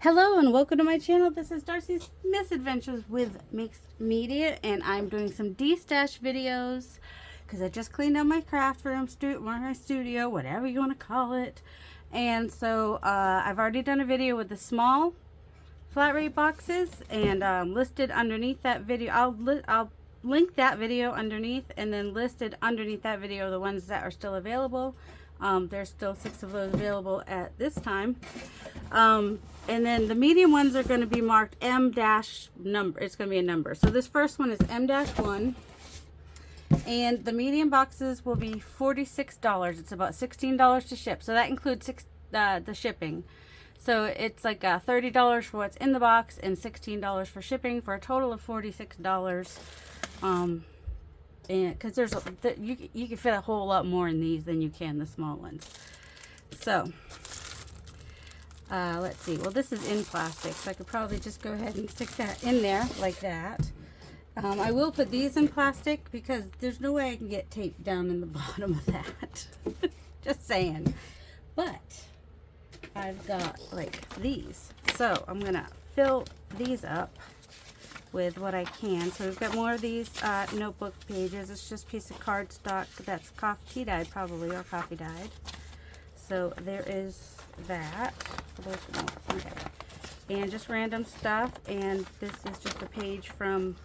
Hello and welcome to my channel. This is Darcy's Misadventures with Mixed Media, and I'm doing some destash videos because I just cleaned out my craft room, my studio, whatever you want to call it. And so I've already done a video with the small flat rate boxes, and listed underneath that video, I'll link that video underneath, and then listed underneath that video the ones that are still available. There's still 6 of those available at this time. And then the medium ones are going to be marked M dash number. It's going to be a number. So this first one is M dash 1. And the medium boxes will be $46. It's about $16 to ship. So that includes the shipping. So it's like $30 for what's in the box and $16 for shipping, for a total of $46. And because you can fit a whole lot more in these than you can the small ones. So let's see. Well, this is in plastic, so I could probably just go ahead and stick that in there like that. I will put these in plastic because there's no way I can get tape down in the bottom of that. Just saying. But I've got like these, so I'm gonna fill these up with what I can. So we've got more of these notebook pages. It's just a piece of cardstock that's tea dyed probably, or coffee dyed. So there is that. Okay. And just random stuff. And this is just a page from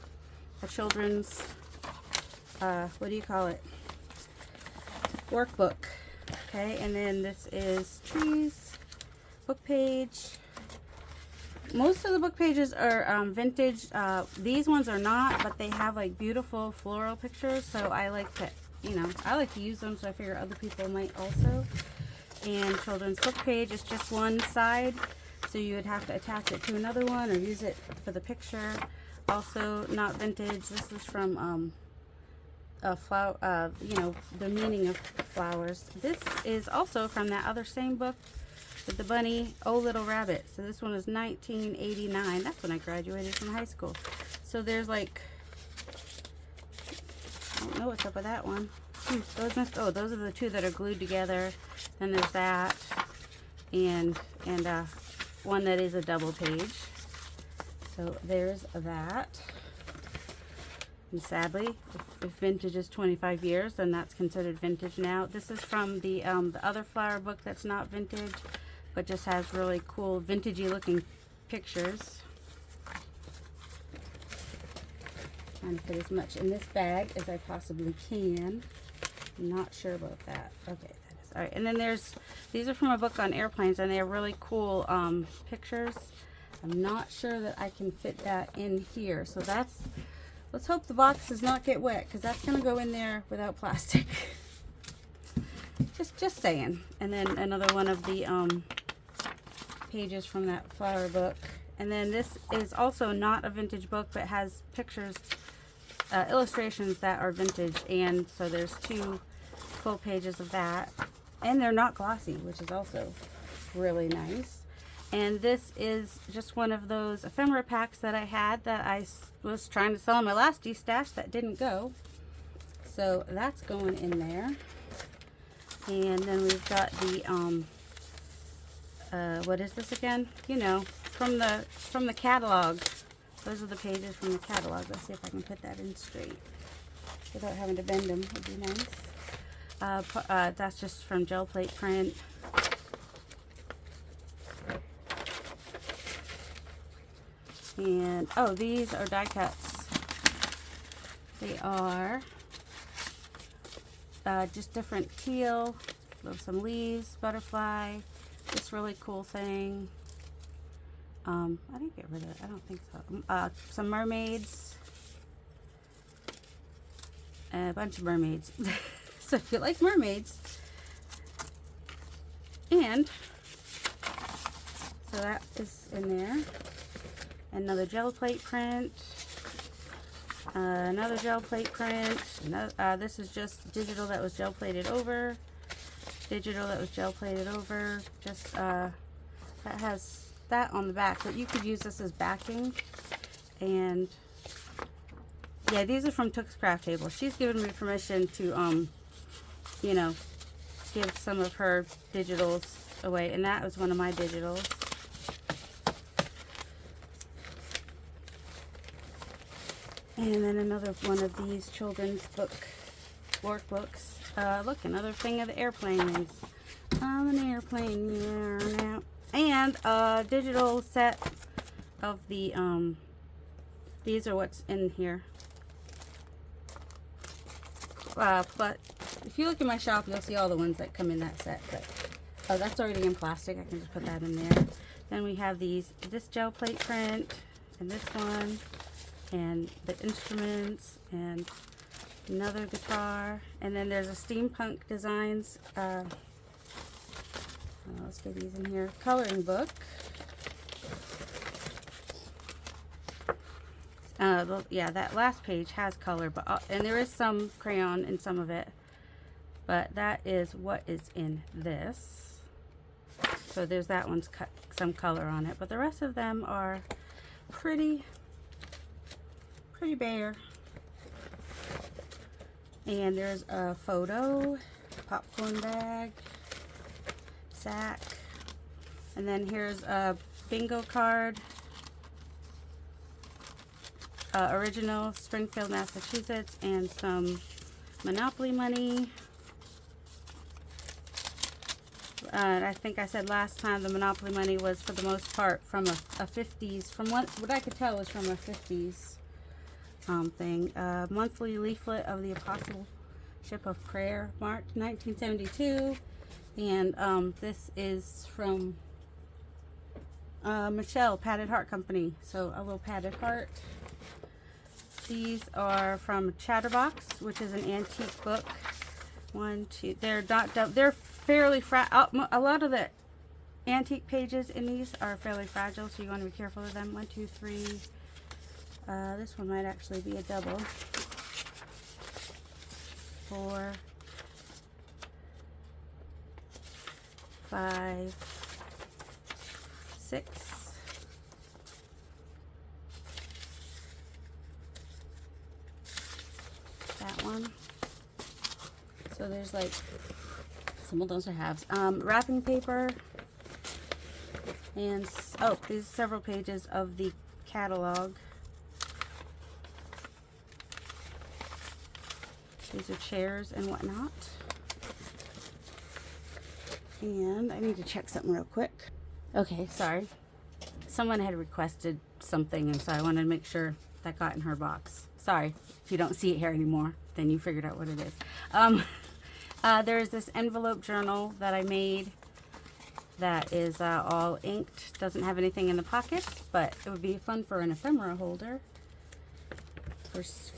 a children's what do you call it, workbook. Okay, and then this is trees book page. Most of the book pages are vintage. These ones are not, but they have like beautiful floral pictures, so I like to, I like to use them, so I figure other people might also. And children's book page is just one side, so you would have to attach it to another one or use it for the picture. Also not vintage. This is from a flower, the meaning of flowers. This is also from that other same book with the bunny, Oh Little Rabbit. So this one is 1989. That's when I graduated from high school. So there's like, I don't know what's up with that one. Those are the two that are glued together. Then there's that, and one that is a double page. So there's that. And sadly, if vintage is 25 years, then that's considered vintage now. This is from the other flower book that's not vintage, but just has really cool vintagey looking pictures. Trying to put as much in this bag as I possibly can. I'm not sure about that. Okay, that is all right. And then these are from a book on airplanes, and they have really cool pictures. I'm not sure that I can fit that in here. So let's hope the box does not get wet, because that's going to go in there without plastic. just saying. And then another one of the pages from that flower book. And then this is also not a vintage book, but has pictures, illustrations that are vintage. And so there's 2 full pages of that. And they're not glossy, which is also really nice. And this is just one of those ephemera packs that I had that I was trying to sell in my last destash that didn't go. So that's going in there. And then we've got the what is this again? From the catalog. Those are the pages from the catalog. Let's see if I can put that in straight without having to bend them. Would be nice. That's just from gel plate print. And these are die cuts. They are just different teal, some leaves, butterfly, this really cool thing. I didn't get rid of it, I don't think so. Some mermaids, a bunch of mermaids. So if you like mermaids, and so that is in there. Another gel plate print, another gel plate print. This is just digital that was gel plated over. Digital that was gel plated over. Just that has that on the back, but you could use this as backing. And yeah, these are from Took's Craft Table. She's given me permission to give some of her digitals away, and that was one of my digitals. And then another one of these children's book workbooks. Look, another thing of the airplanes. I'm an airplane here now. And a digital set of the, these are what's in here. But if you look in my shop, you'll see all the ones that come in that set. But oh, that's already in plastic. I can just put that in there. Then we have this gel plate print, and this one, and the instruments, and another guitar. And then there's a steampunk designs. Let's get these in here. Coloring book. Yeah, that last page has color, but and there is some crayon in some of it. But that is what is in this. So there's that one's cut some color on it, but the rest of them are pretty bare. And there's a photo, popcorn bag, sack, and then here's a bingo card. Original Springfield, Massachusetts, and some Monopoly money. I think I said last time the Monopoly money was for the most part from a 50s, from what I could tell was from a 50s thing. Monthly leaflet of the Apostleship of Prayer, March 1972. And this is from Michelle, Padded Heart Company. So a little padded heart. These are from Chatterbox, which is an antique book. They're fairly fragile. A lot of the antique pages in these are fairly fragile, so you want to be careful of them. 1, 2, 3. This one might actually be a double. 4, 5, 6. That one. So there's like some of those are halves. Wrapping paper, and oh, these several pages of the catalog. These are chairs and whatnot. And I need to check something real quick. Okay, sorry. Someone had requested something, and so I wanted to make sure that got in her box. Sorry if you don't see it here anymore, then you figured out what it is. There's this envelope journal that I made that is all inked. Doesn't have anything in the pockets, but it would be fun for an ephemera holder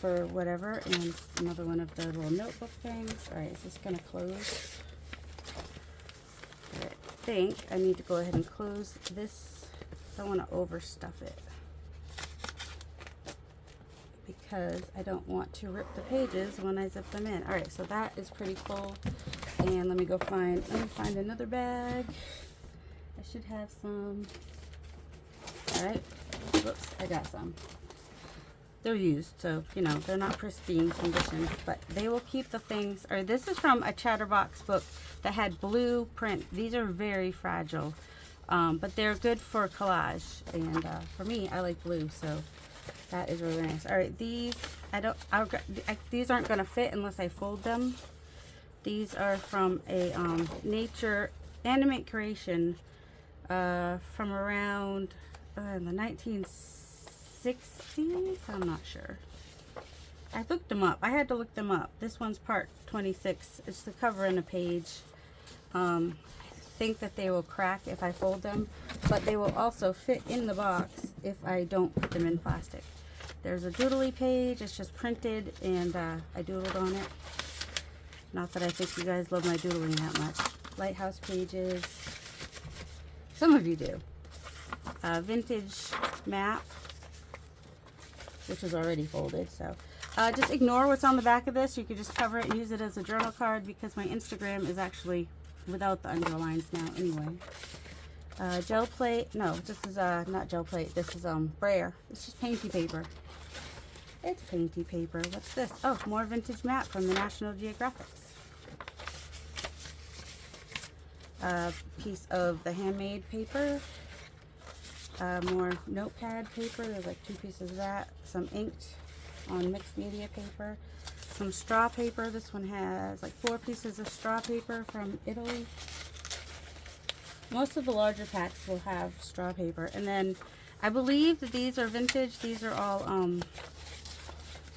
for whatever. And another one of the little notebook things. All right, is this going to close? I think I need to go ahead and close this. I don't want to overstuff it, because I don't want to rip the pages when I zip them in. All right, so that is pretty full. And let me find another bag. I should have some. All right, whoops, I got some. They're used, so you know they're not pristine condition, but they will keep the things. Or this is from a Chatterbox book that had blue print. These are very fragile, but they're good for collage. And for me, I like blue, so that is really nice. All right, these these aren't going to fit unless I fold them. These are from a Nature Animate Creation from around in the 1960s. I'm not sure. I looked them up. I had to look them up. This one's part 26. It's the cover and a page. I think that they will crack if I fold them, but they will also fit in the box if I don't put them in plastic. There's a doodly page. It's just printed, and I doodled on it. Not that I think you guys love my doodling that much. Lighthouse pages. Some of you do. Vintage map, which is already folded. So just ignore what's on the back of this. You could just cover it and use it as a journal card, because my Instagram is actually without the underlines now anyway. Gel plate. No, this is not gel plate. This is brayer. It's just painty paper. It's painty paper. What's this? Oh, more vintage map from the National Geographic. Piece of the handmade paper. More notepad paper. There's like 2 pieces of that. Some inked on mixed media paper. Some straw paper. This one has like 4 pieces of straw paper from Italy. Most of the larger packs will have straw paper. And then I believe that these are vintage. These are all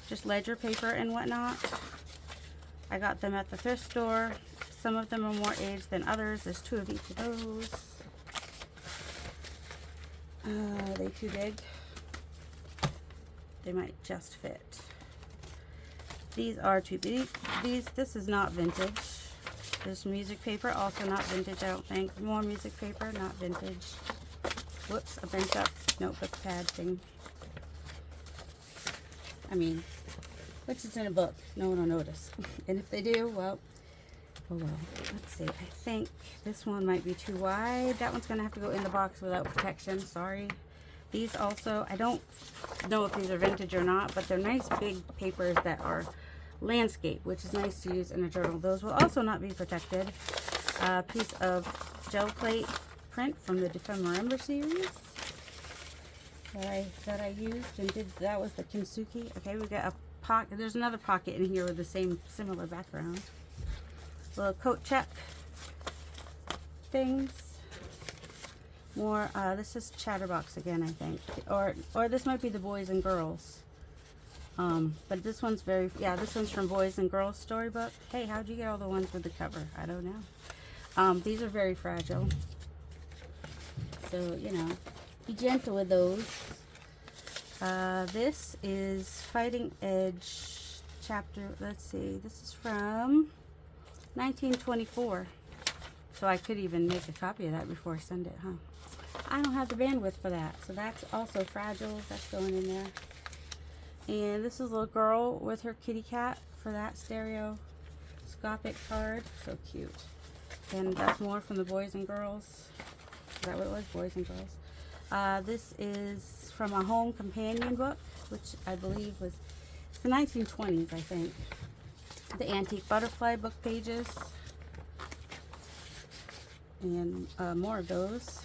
just ledger paper and whatnot. I got them at the thrift store. Some of them are more aged than others. There's 2 of each of those. Are they too big? They might just fit. These are too big. This is not vintage. This music paper, also not vintage, I don't think. More music paper, not vintage. Whoops, a bent up notebook pad thing. I mean, which is in a book. No one will notice. And if they do, well, oh well. Let's see. I think this one might be too wide. That one's going to have to go in the box without protection. Sorry. These also, I don't know if these are vintage or not, but they're nice big papers that are landscape, which is nice to use in a journal. Those will also not be protected. A piece of gel plate print from the Remember series that I used and did. That was the Kintsugi. Okay, we got a pocket. There's another pocket in here with the same similar background. Little coat check things. More. This is Chatterbox again, I think, or this might be the Boys and Girls. But this one's this one's from Boys and Girls Storybook. Hey, how'd you get all the ones with the cover? I don't know. These are very fragile. So, you know, be gentle with those. This is Fighting Edge chapter, let's see, this is from 1924. So I could even make a copy of that before I send it, huh? I don't have the bandwidth for that. So that's also fragile. That's going in there. And this is a little girl with her kitty cat for that stereoscopic card. So cute. And that's more from the Boys and Girls. Is that what it was? Boys and Girls. This is from a home companion book, which I believe was the 1920s, I think. The Antique Butterfly book pages. And more of those.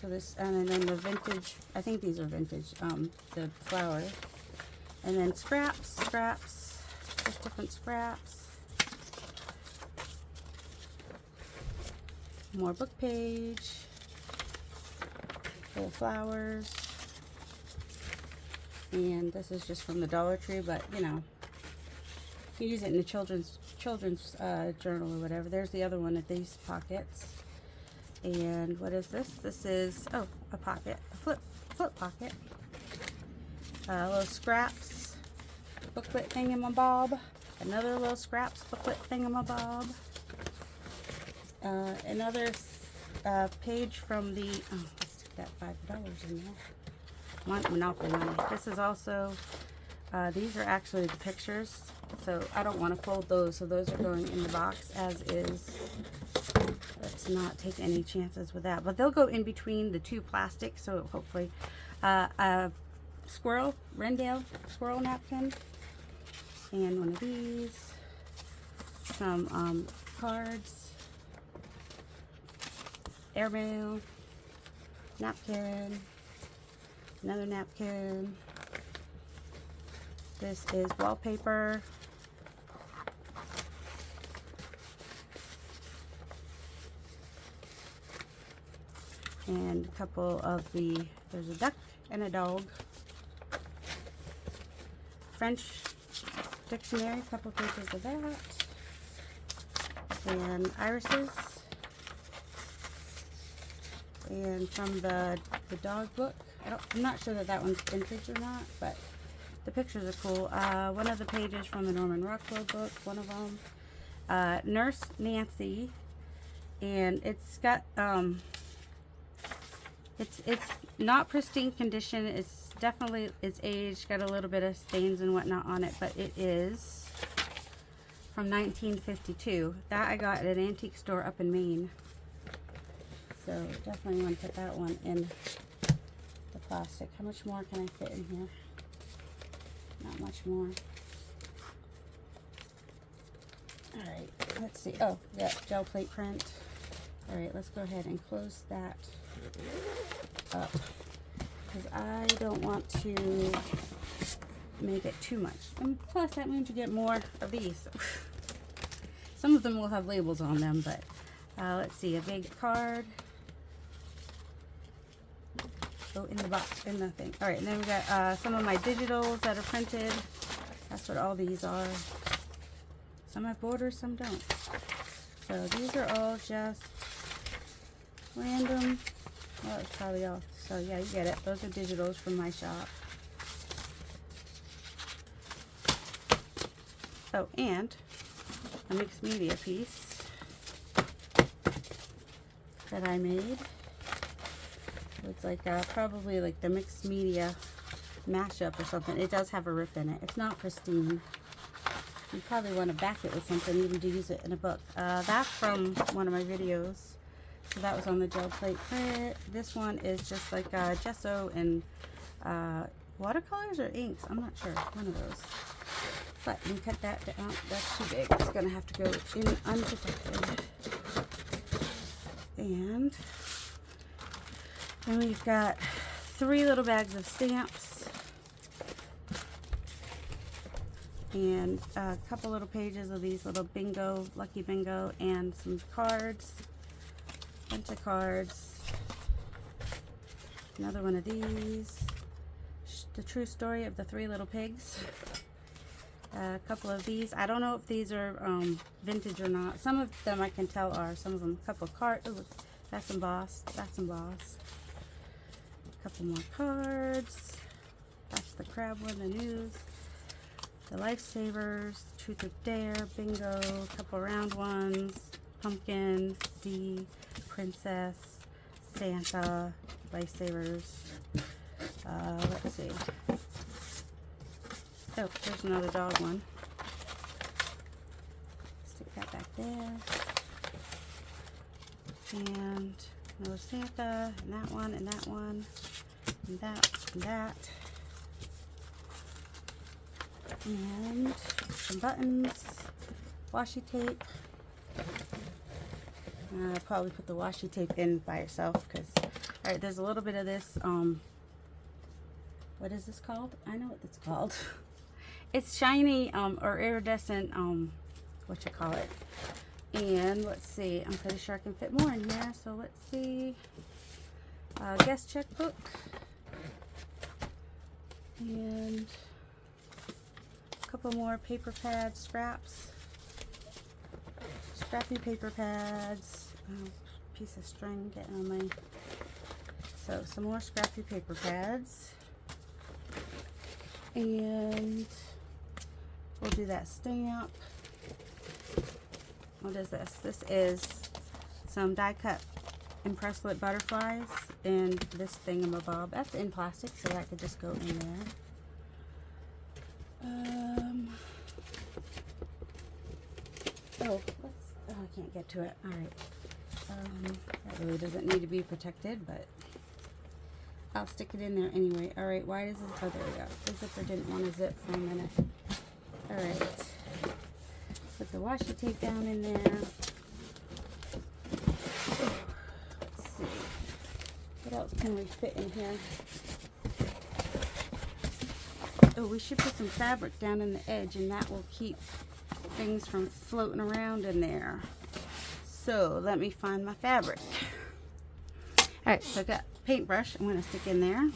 So this, and then the vintage, I think these are vintage, the flowers. And then scraps, just different scraps. More book page, little flowers. And this is just from the Dollar Tree, but you know, you can use it in the children's journal or whatever. There's the other one of these pockets. And what is this? This is, oh, a pocket, a flip pocket. Little scraps, booklet thingamabob. Another little scraps, booklet thingamabob. Another page from the, oh, let's stick that $5 in there. Monopoly money. This is also, these are actually the pictures. So I don't want to fold those, so those are going in the box as is. Let's not take any chances with that. But they'll go in between the 2 plastics, so hopefully a squirrel, Rendell squirrel napkin, and one of these, some cards, airmail, napkin, another napkin. This is wallpaper. And a couple of there's a duck and a dog. French dictionary, a couple pages of that. And irises. And from the dog book. I'm not sure that one's vintage or not, but the pictures are cool. One of the pages from the Norman Rockwell book, one of them. Nurse Nancy. And it's got, it's not pristine condition. It's definitely, it's aged, got a little bit of stains and whatnot on it, but it is from 1952. That I got at an antique store up in Maine. So definitely want to put that one in the plastic. How much more can I fit in here? Not much more. Alright, let's see. Oh, yeah, gel plate print. Alright, let's go ahead and close that up, because I don't want to make it too much. And plus, that means you get more of these. Some of them will have labels on them, but let's see, a big card. Oh, in the box, in the thing. All right, and then we got some of my digitals that are printed. That's what all these are. Some have borders, some don't. So these are all just random. Well, it's probably all. So yeah, you get it. Those are digitals from my shop. Oh, and a mixed media piece that I made. It's like probably like the mixed media mashup or something. It does have a rip in it. It's not pristine. You probably want to back it with something even to use it in a book. That's from one of my videos. So that was on the gel plate print. This one is just like gesso and watercolors or inks. I'm not sure. One of those. But you cut that down. That's too big. It's going to have to go in unprotected. And then we've got 3 little bags of stamps. And a couple little pages of these little bingo, lucky bingo, and some cards. Bunch of cards. Another one of these. The true story of the 3 little pigs. A couple of these. I don't know if these are vintage or not. Some of them I can tell are. Some of them. A couple of cards. Ooh, that's embossed. That's embossed. A couple more cards. That's the crab one, the news. The lifesavers. Truth or dare. Bingo. A couple round ones. Pumpkin. D. Princess. Santa. Lifesavers. Let's see. Oh, there's another dog one. Stick that back there. And another Santa, and that one, and that one, and that, and that. And some buttons, washi tape. I'll probably put the washi tape in by itself because, alright, there's a little bit of this, what is this called? I know what it's called. It's shiny or iridescent, what you call it. And let's see, I'm pretty sure I can fit more in here. So let's see, guest checkbook. And a couple more paper pads, scraps. Scrappy paper pads. Oh, piece of string getting on my... So some more scrappy paper pads. And we'll do that stamp. What is this? This is some die cut impressed lit butterflies and this thingamabob. That's in plastic, so that could just go in there. I can't get to it. All right. That really doesn't need to be protected, but I'll stick it in there anyway. All right. Why does this? Oh, there we go. The zipper didn't want to zip for a minute. All right. Put the washi tape down in there. Let's see. What else can we fit in here? Oh, we should put some fabric down in the edge, and that will keep things from floating around in there. So let me find my fabric. All right, so I got paintbrush. I'm going to stick in there.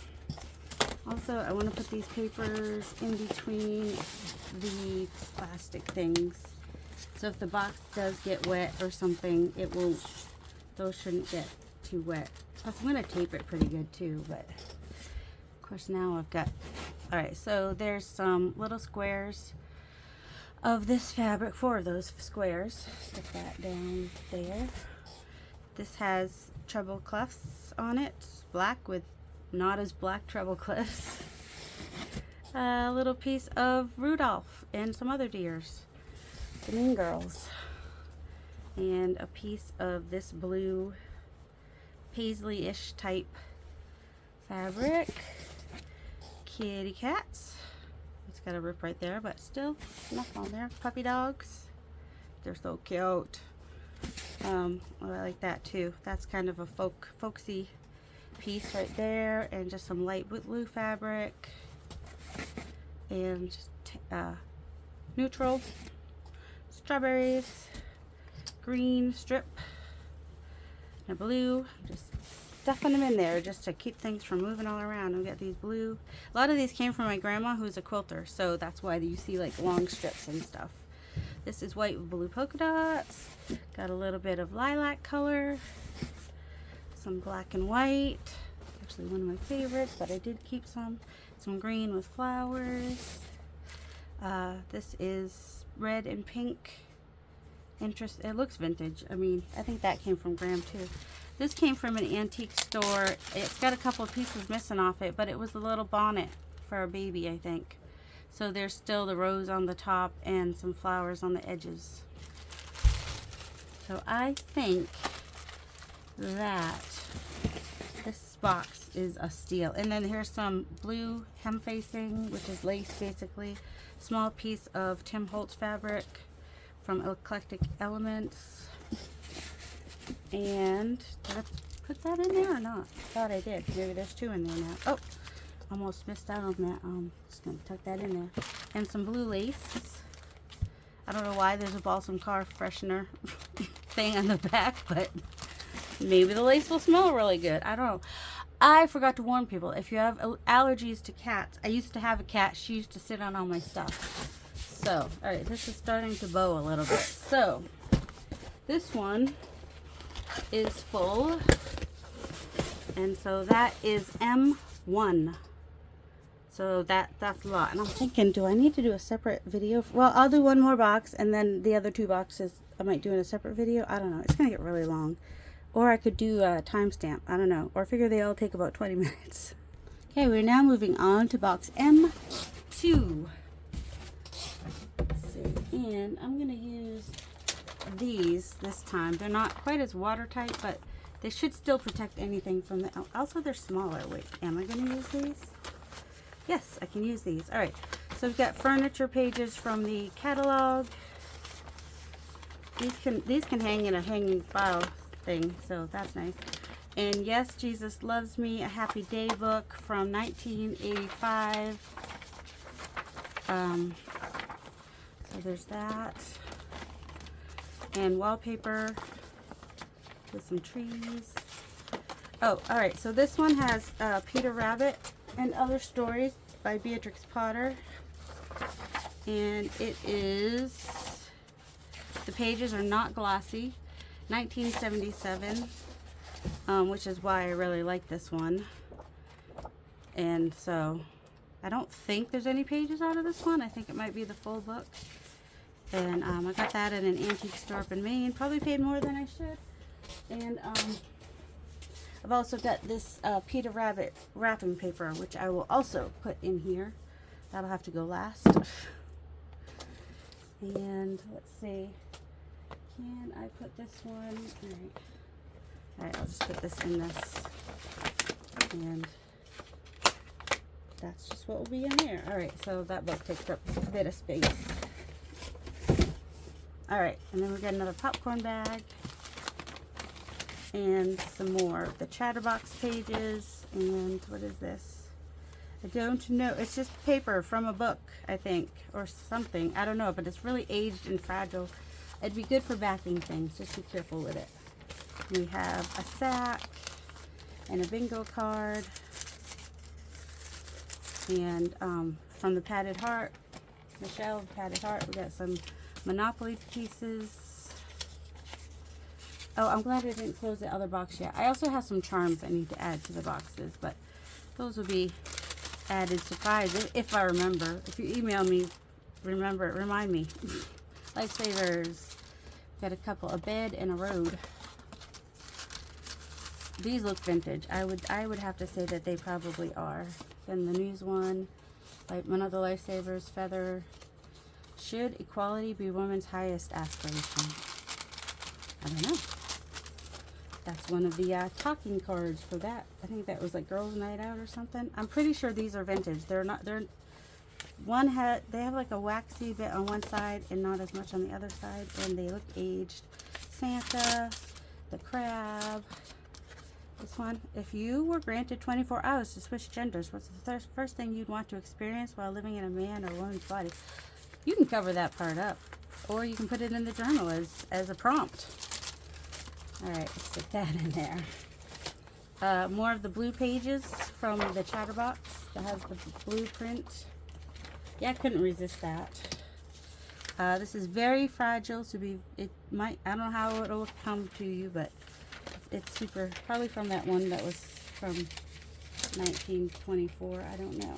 Also, I want to put these papers in between the plastic things. So if the box does get wet or something, it won't. Those shouldn't get too wet. Plus, I'm going to tape it pretty good too. But of course, now I've got. All right, so there's some little squares of this fabric, 4 of those squares. Stick that down there. This has treble clefs on it, black with not as black treble clefs. A little piece of Rudolph and some other deers, the Mean Girls, and a piece of this blue paisley-ish type fabric. Kitty cats. It's got a rip right there, but still enough on there. Puppy dogs. They're so cute. I like that too. That's kind of a folksy piece right there, and just some light blue fabric. and just neutral, strawberries, green strip, and a blue. Just stuffing them in there just to keep things from moving all around. We got these blue. A lot of these came from my grandma, who's a quilter, so that's why you see like long strips and stuff. This is white with blue polka dots. Got a little bit of lilac color, some black and white. Actually one of my favorites, but I did keep some green with flowers. This is red and pink. It looks vintage. I mean, I think that came from Graham too. This came from an antique store. It's got a couple of pieces missing off it, but it was a little bonnet for a baby, I think. So there's still the rose on the top and some flowers on the edges. So I think that this box is a steal. And then here's some blue hem facing, which is lace basically. Small piece of Tim Holtz fabric from Eclectic Elements. And did I put that in there or not? I thought I did. Maybe there's two in there now. Oh, almost missed out on that. Just gonna tuck that in there. And some blue lace. I don't know why there's a balsam car freshener thing on the back, but maybe the lace will smell really good. I don't know. I forgot to warn people, if you have allergies to cats, I used to have a cat. She used to sit on all my stuff. So, alright, this is starting to bow a little bit. So, this one is full, and so that is M1. So that's a lot. And I'm thinking, do I need to do a separate video? Well, I'll do one more box, and then the other two boxes I might do in a separate video. I don't know. It's gonna get really long. Or I could do a timestamp. I don't know. Or figure they all take about 20 minutes. Okay, we're now moving on to box M2. Let's see. And I'm gonna use these this time. They're not quite as watertight, but they should still protect anything from the... Also, they're smaller. Wait, am I gonna use these? Yes, I can use these. All right, so we've got furniture pages from the catalog. These can hang in a hanging file thing, so that's nice. And Yes, Jesus Loves Me, a Happy Day book from 1985. So there's that. And wallpaper with some trees. Oh, all right, so this one has Peter Rabbit and Other Stories by Beatrix Potter. And it is, the pages are not glossy, 1977, which is why I really like this one. And so I don't think there's any pages out of this one. I think it might be the full book. And I got that at an antique store up in Maine. Probably paid more than I should. And I've also got this Peter Rabbit wrapping paper, which I will also put in here. That'll have to go last. And let's see. Can I put this one? Alright, I'll just put this in this. And that's just what will be in there. Alright, so that book takes up a bit of space. Alright, and then we got another popcorn bag. And some more of the Chatterbox pages. And what is this? I don't know. It's just paper from a book, I think, or something. I don't know, but it's really aged and fragile. It'd be good for backing things. Just be careful with it. We have a sack and a bingo card. And from the Padded Heart, Michelle Padded Heart, we got some Monopoly pieces. Oh, I'm glad I didn't close the other box yet. I also have some charms I need to add to the boxes, but those will be added surprise if I remember. If you email me, remind me. Lifesavers. Got a couple, a bed and a road. These look vintage. I would have to say that they probably are. Then the news one, like another Lifesavers, feather. Should equality be women's highest aspiration? I don't know. That's one of the talking cards for that. I think that was like Girls Night Out or something. I'm pretty sure these are vintage. They're not. They have like a waxy bit on one side and not as much on the other side, and they look aged. Santa, the crab, This one, if you were granted 24 hours to switch genders, what's the first thing you'd want to experience while living in a man or woman's body? You can cover that part up, or you can put it in the journal as a prompt. All right, let's stick that in there. More of the blue pages from the Chatterbox that has the blueprint. Yeah, I couldn't resist that. This is very fragile to be, I don't know how it'll come to you, but it's super, probably from that one that was from 1924, I don't know.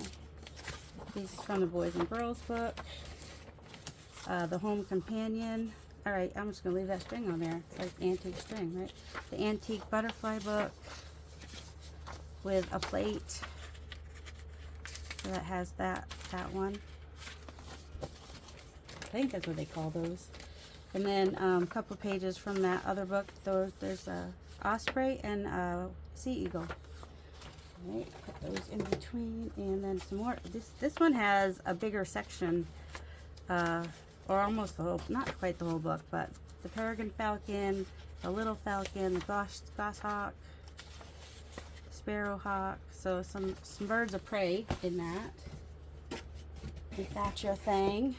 This is from the Boys and Girls book. The Home Companion. All right, I'm just gonna leave that string on there. It's like antique string, right? The Antique Butterfly book with a plate. So that has that one. I think that's what they call those. And then a couple pages from that other book. There's a osprey and a sea eagle. All right, put those in between, and then some more. This one has a bigger section, or almost the whole, not quite the whole book, but the peregrine falcon, the little falcon, the goshawk, sparrowhawk. So some birds of prey in that. If that's your thing.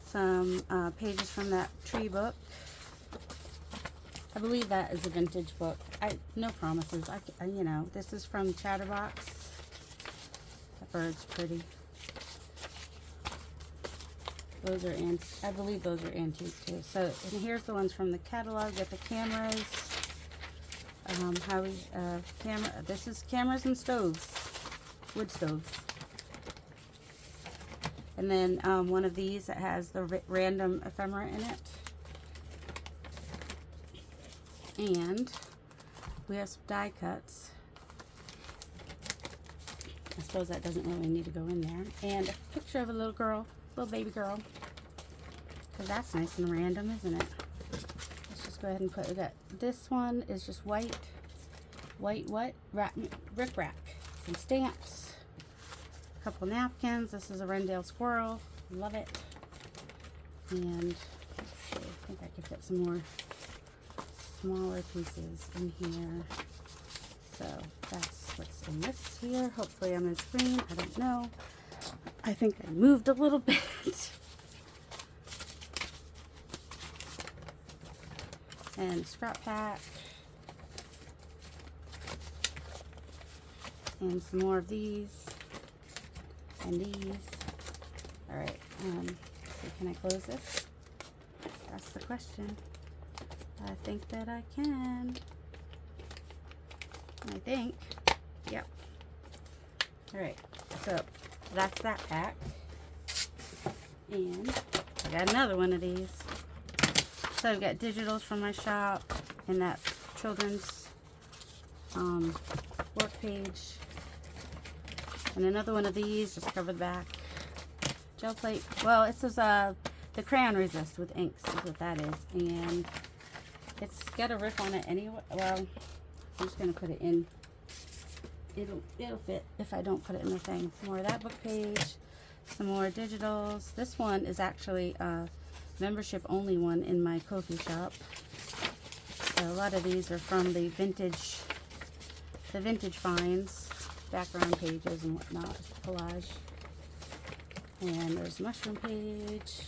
Some pages from that tree book. I believe that is a vintage book. No promises. You know, this is from Chatterbox. That bird's pretty. Those are I believe those are antique too. So, and here's the ones from the catalog with the cameras. This is cameras and stoves, wood stoves. And then one of these that has the random ephemera in it. And we have some die cuts. I suppose that doesn't really need to go in there. And a picture of a little girl, little baby girl. Because that's nice and random, isn't it? Let's just go ahead and put it. This one is just white rick-rack. Some stamps. A couple napkins. This is a Rendale squirrel. Love it. And let's see, I think I can fit some more smaller pieces in here. So that's what's in this here. Hopefully I'm on screen. I don't know. I think I moved a little bit. And scrap pack. And some more of these. And these. Alright, so can I close this? That's the question. I think that I can. I think. Yep. Alright, so that's that pack. And I got another one of these. So I've got digitals from my shop and that children's work page. And another one of these, just cover the back. Gel plate. Well, it says the crayon resist with inks is what that is. And it's got a rip on it anyway. Well, I'm just going to put it in. It'll fit if I don't put it in the thing. Some more of that book page. Some more digitals. This one is actually a membership only one in my Ko-fi shop. So a lot of these are from the vintage finds, background pages and whatnot, collage. And there's a mushroom page,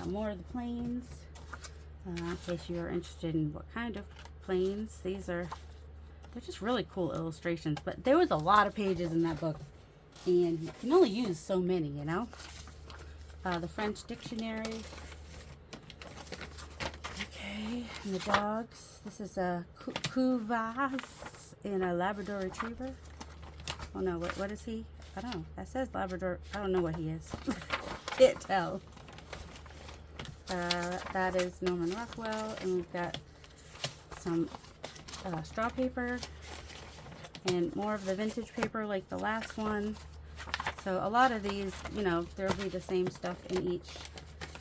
more of the planes, in case you are interested in what kind of planes. They're just really cool illustrations, but there was a lot of pages in that book, and you can only use so many, you know. The French dictionary. Okay, and the dogs. This is a Kuvas and a Labrador Retriever. Oh no, what is he? I don't know. That says Labrador. I don't know what he is. Can't tell. That is Norman Rockwell, and we've got some straw paper and more of the vintage paper like the last one. So a lot of these, you know, there'll be the same stuff in each.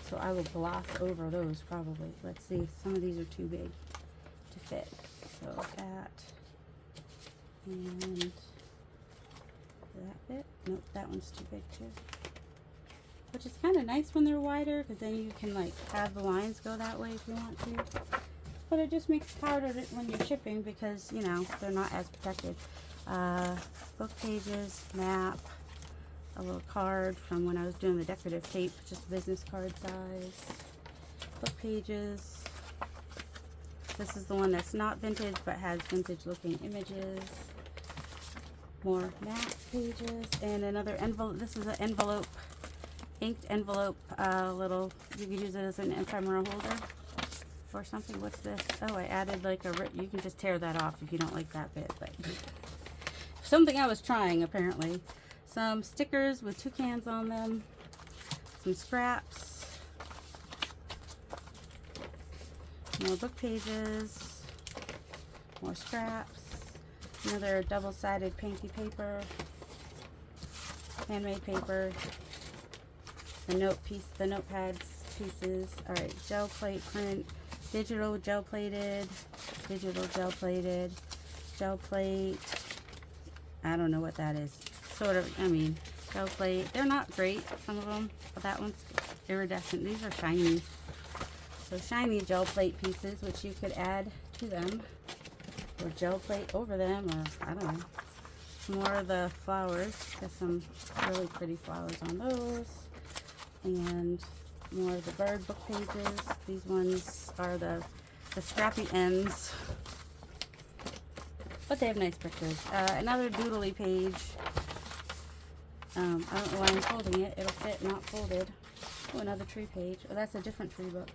So I will gloss over those probably. Let's see. Some of these are too big to fit. So that. And that fit? Nope, that one's too big too. Which is kind of nice when they're wider, because then you can like have the lines go that way if you want to. but it just makes it harder when you're shipping because, you know, they're not as protected. Book pages, map, a little card from when I was doing the decorative tape, just business card size. Book pages. This is the one that's not vintage but has vintage looking images. More map pages and another envelope. This is an envelope, inked envelope, little, you could use it as an ephemera holder or something. What's this? Oh, I added like a rip. You can just tear that off if you don't like that bit, but something I was trying apparently. Some stickers with toucans on them, some scraps, more book pages, more scraps, another double-sided painty paper, handmade paper, the notepads pieces. All right, gel plate print, digital gel plated, gel plate. I don't know what that is. Sort of, I mean, gel plate. They're not great, some of them, but that one's iridescent. These are shiny. So shiny gel plate pieces, which you could add to them, or gel plate over them, or I don't know. More of the flowers. Got some really pretty flowers on those. And more of the bird book pages. These ones are the scrappy ends, but they have nice pictures. Another doodly page. I don't know why I'm folding it. It'll fit not folded. Oh, another tree page. Oh, that's a different tree book.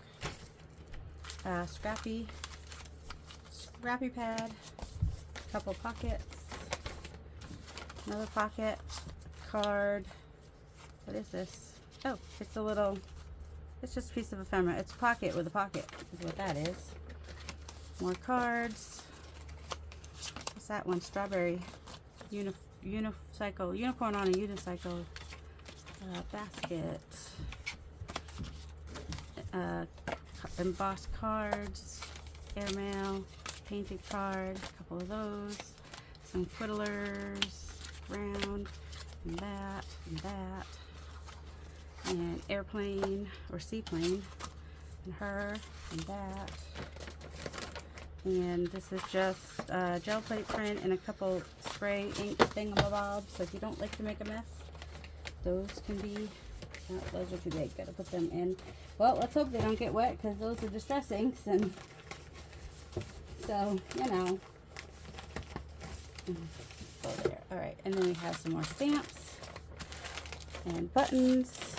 Scrappy pad. Couple pockets. Another pocket. Card. What is this? Oh, it's a little, it's just a piece of ephemera. It's a pocket with a pocket is what that is. More cards. What's that one? Strawberry. Unicycle. Unicorn on a unicycle. Basket. Embossed cards. Airmail. Painted card. A couple of those. Some twiddlers. Round. And that. And that. And airplane or seaplane, and her, and that. And this is just gel plate print and a couple spray ink thingamabobs. So if you don't like to make a mess, those can be, those are too big, gotta put them in. Well, let's hope they don't get wet because those are distress inks, and so, you know. Go there. All right, and then we have some more stamps and buttons.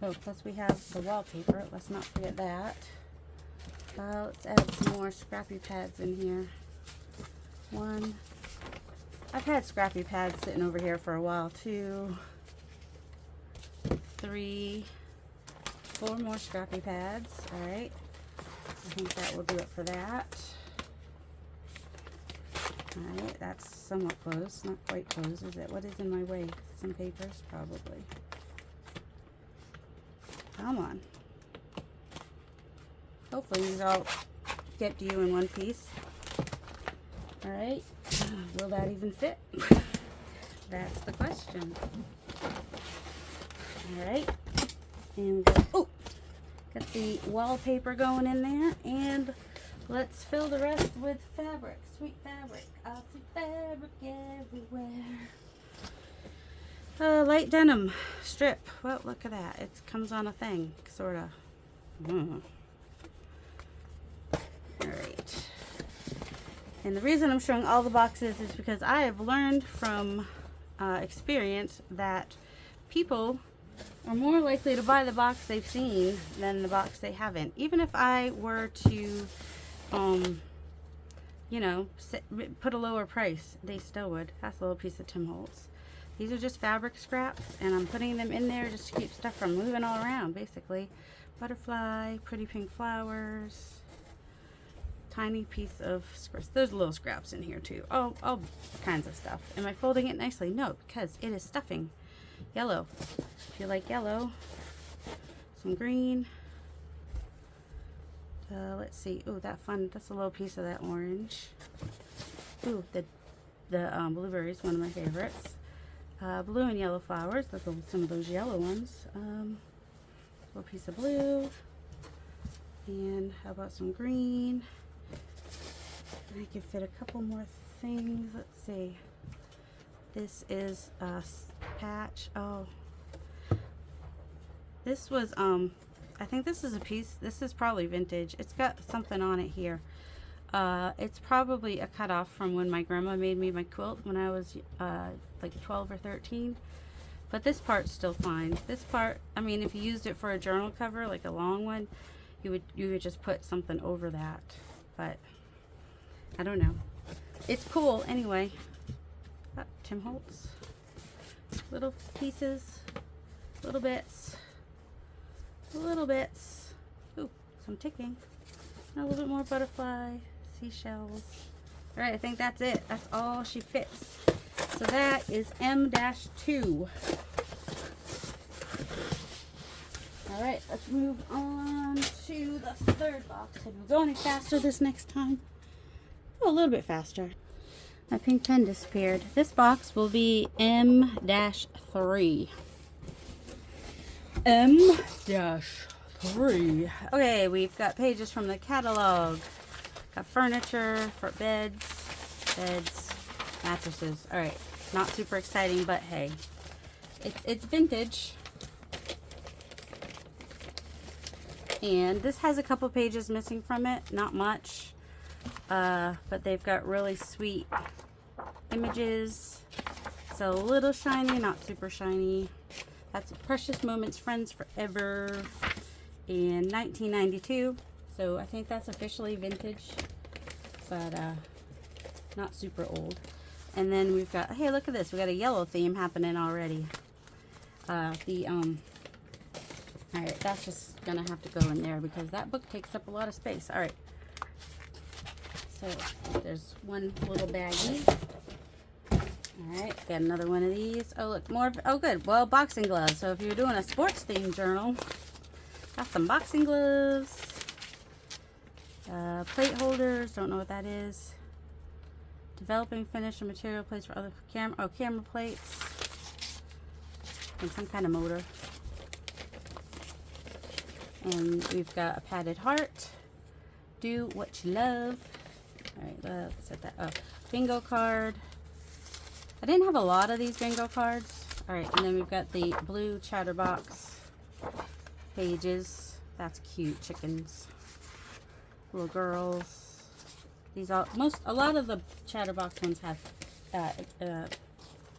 Oh, plus we have the wallpaper. Let's not forget that. Let's add some more scrappy pads in here. One. I've had scrappy pads sitting over here for a while. 2, 3, 4 more scrappy pads. All right. I think that will do it for that. All right. That's somewhat close. Not quite close, is it? What is in my way? Some papers, probably. Come on. Hopefully these all get to you in one piece. Alright. Will that even fit? That's the question. Alright. And we got, oh, got the wallpaper going in there. And let's fill the rest with fabric. Sweet fabric. I'll see fabric everywhere. Light denim strip. Well, look at that. It comes on a thing, sort of. Alright. And the reason I'm showing all the boxes is because I have learned from experience that people are more likely to buy the box they've seen than the box they haven't. Even if I were to, you know, put a lower price, they still would. That's a little piece of Tim Holtz. These are just fabric scraps, and I'm putting them in there just to keep stuff from moving all around, basically. Butterfly, pretty pink flowers, tiny piece of scraps. There's little scraps in here too. Oh, all kinds of stuff. Am I folding it nicely? No, because it is stuffing. Yellow. If you like yellow, some green. Let's see. Ooh, that's a little piece of that orange. Ooh, the blueberries, one of my favorites. Blue and yellow flowers. Look at some of those yellow ones. Little piece of blue. And how about some green? I can fit a couple more things. Let's see. This is a patch. Oh, this was I think this is a piece. This is probably vintage. It's got something on it here. It's probably a cutoff from when my grandma made me my quilt when I was like 12 or 13. But this part's still fine. This part, I mean, if you used it for a journal cover, like a long one, you would just put something over that. But I don't know. It's cool anyway. Tim Holtz. Little pieces, little bits, little bits. Ooh, some ticking. And a little bit more butterfly, seashells. All right, I think that's it. That's all she fits. So that is M-2. All right, let's move on to the third box. If we go any faster this next time, oh, a little bit faster. My pink pen disappeared. This box will be M-3. M-3. Okay, we've got pages from the catalog. Got furniture for beds, mattresses. All right, not super exciting, but hey, it's vintage. And this has a couple pages missing from it, not much, but they've got really sweet images. So a little shiny, not super shiny. That's Precious Moments Friends Forever in 1992. So I think that's officially vintage, but not super old. And then we've got, hey, look at this. We got a yellow theme happening already. All right, that's just gonna have to go in there because that book takes up a lot of space. All right. So there's one little baggie. All right, got another one of these. Oh, look, more. Oh, good. Well, boxing gloves. So if you're doing a sports themed journal, got some boxing gloves. Plate holders. Don't know what that is. Developing finish and material plates for other camera plates. And some kind of motor. And we've got a padded heart. Do what you love. All right, let's set that up. Bingo card. I didn't have a lot of these bingo cards. All right, and then we've got the blue chatterbox pages. That's cute. Chickens. Little girls. These all a lot of the chatterbox ones have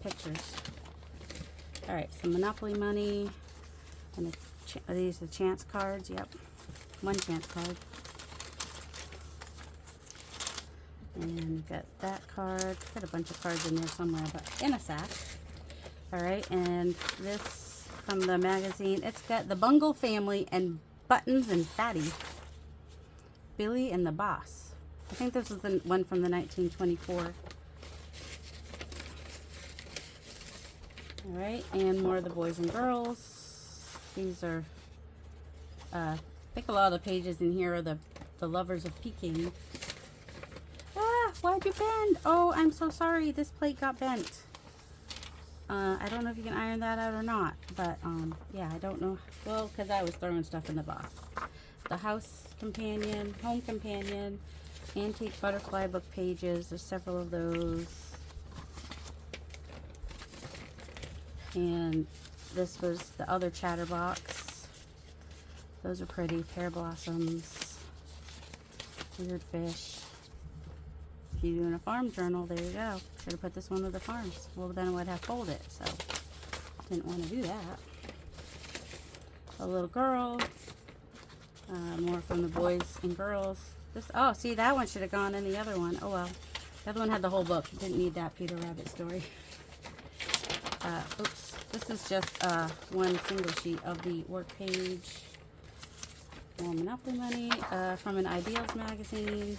pictures. All right, some Monopoly money, and these are the chance cards. Yep, one chance card. And we've got that card. Got a bunch of cards in there somewhere, but in a sack. All right, and this from the magazine. It's got the Bungle Family and Buttons and Fatty. Billy and the Boss. I think this is the one from the 1924. All right, and more of the boys and girls. These are, I think a lot of the pages in here are the lovers of Peking. Ah, why'd you bend? Oh, I'm so sorry. This plate got bent. I don't know if you can iron that out or not, but yeah, I don't know. Well, because I was throwing stuff in the box. The house companion, home companion, antique butterfly book pages. There's several of those. And this was the other chatterbox. Those are pretty. Pear blossoms. Weird fish. If you're doing a farm journal, there you go. Should have put this one with the farms. Well, then I would have folded it, so didn't want to do that. A little girl. More from the boys and girls. This, oh, see, that one should have gone in the other one. Oh well. The other one had the whole book. Didn't need that Peter Rabbit story. Oops. This is just one single sheet of the work page. More Monopoly money from an Ideals magazine.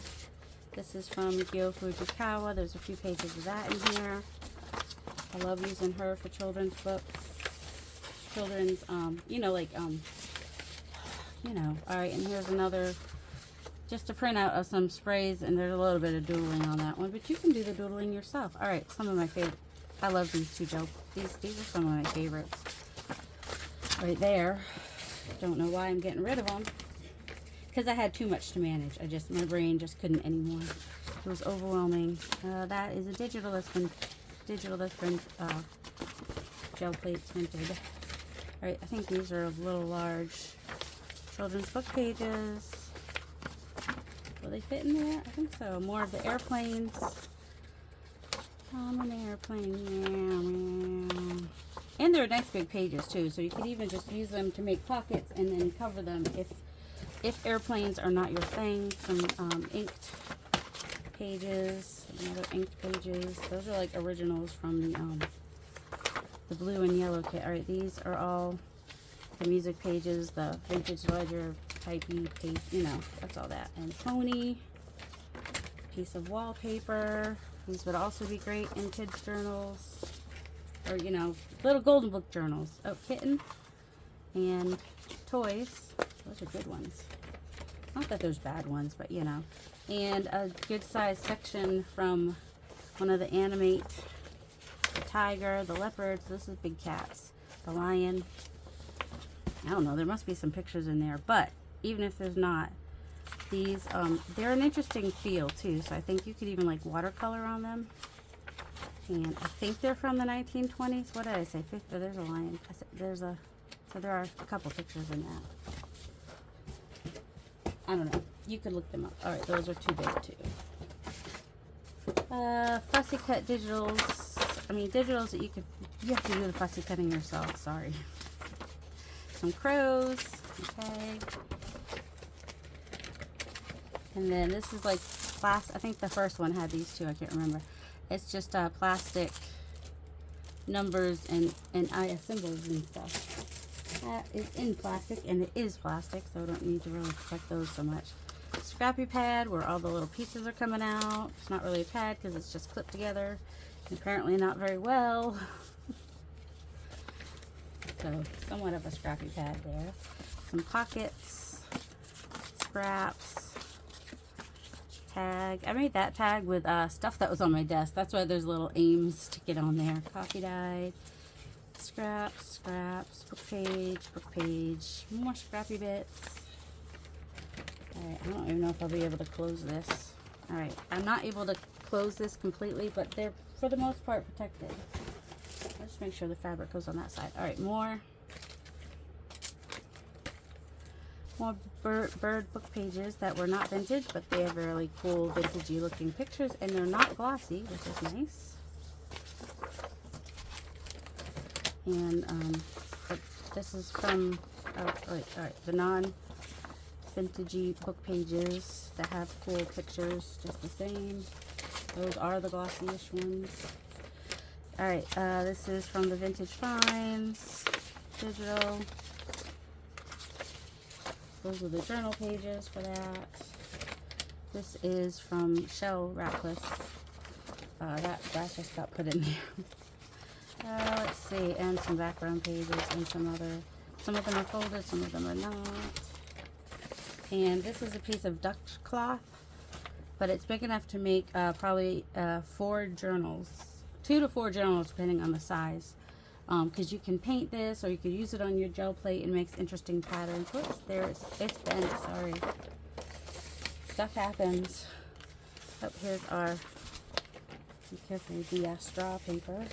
This is from Gyo Fujikawa. There's a few pages of that in here. I love using her for children's books. Children's, you know, like, you know. All right, and here's another, just a printout of some sprays, and there's a little bit of doodling on that one, but you can do the doodling yourself. All right, some of my favorite. I love these two, Joe. These are some of my favorites. Right there. Don't know why I'm getting rid of them. because I had too much to manage. My brain just couldn't anymore. It was overwhelming. That is a digital that's been gel plates printed. All right, I think these are a little large. Children's book pages. Will they fit in there? I think so. More of the airplanes. I'm an airplane. Meow, meow. And they're nice big pages too, so you could even just use them to make pockets and then cover them if airplanes are not your thing. Some inked pages, some other inked pages. Those are like originals from the blue and yellow kit. All right, these are all the music pages, the vintage ledger typey page, you know, that's all that. And pony, piece of wallpaper. These would also be great in kids' journals, or, you know, little golden book journals. Oh, kitten and toys. Those are good ones. Not that there's bad ones, but, you know. And a good size section from one of the animate, the tiger, the leopard. So this is big cats. The lion. I don't know. There must be some pictures in there, but even if there's not, these, they're an interesting feel too. So I think you could even like watercolor on them. And I think they're from the 1920s. What did I say? 50, there's a lion. I said, so there are a couple pictures in that. I don't know. You could look them up. All right, those are too big too. Fussy cut digitals. I mean, digitals that you have to do the fussy cutting yourself. Sorry. Some crows. Okay. And then this is like plastic. I think the first one had these two. I can't remember. It's just plastic numbers and symbols and stuff. That is in plastic, and it is plastic, so I don't need to really protect those so much. Scrappy pad where all the little pieces are coming out. It's not really a pad because it's just clipped together. And apparently not very well. So somewhat of a scrappy pad there. Some pockets, scraps. Tag. I made that tag with stuff that was on my desk. That's why there's little aims to get on there. Coffee dyed, scraps, book page, more scrappy bits. Alright, I don't even know if I'll be able to close this. Alright, I'm not able to close this completely, but they're for the most part protected. I'll just make sure the fabric goes on that side. Alright, more bird book pages that were not vintage, but they have really cool vintagey looking pictures, and they're not glossy, which is nice. And this is from the non-vintagey book pages that have cool pictures, just the same. Those are the glossy-ish ones. All right, this is from the Vintage Finds digital. Those are the journal pages for that. This is from Shell Ratcliffe. That just got put in there. Let's see, and some background pages and some of them are folded, some of them are not. And this is a piece of duck cloth, but it's big enough to make probably 4 journals, 2 to 4 journals depending on the size. Because you can paint this, or you could use it on your gel plate and it makes interesting patterns. Whoops, it's bent, sorry. Stuff happens. Oh, here's our, be careful with the straw paper.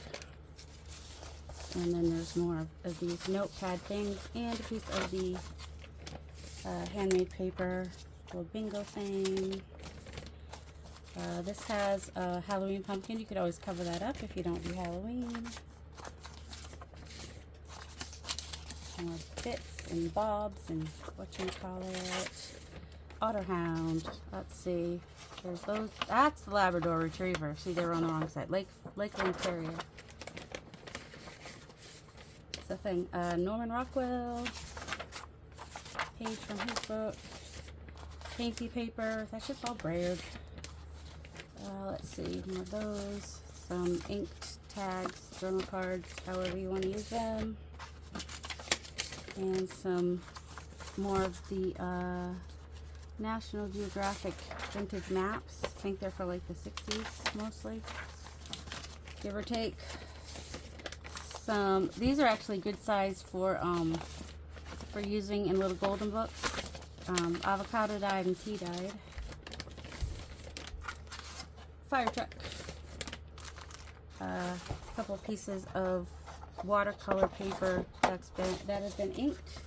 And then there's more of these notepad things, and a piece of the handmade paper, little bingo thing. This has a Halloween pumpkin. You could always cover that up if you don't do Halloween. More bits and bobs and whatchamacallit. Otterhound. Let's see. There's those. That's the Labrador Retriever. See, they were on the wrong side. Lakeland Terrier. It's the thing. Norman Rockwell. Page from his book. Painty paper. That's just all brayered. Let's see. More of those. Some inked tags, journal cards, however you want to use them. And some more of the National Geographic vintage maps. I think they're for like the 60s mostly, give or take. These are actually good size for using in little golden books. avocado dyed and tea dyed. Fire truck. A couple pieces of watercolor paper that has been inked.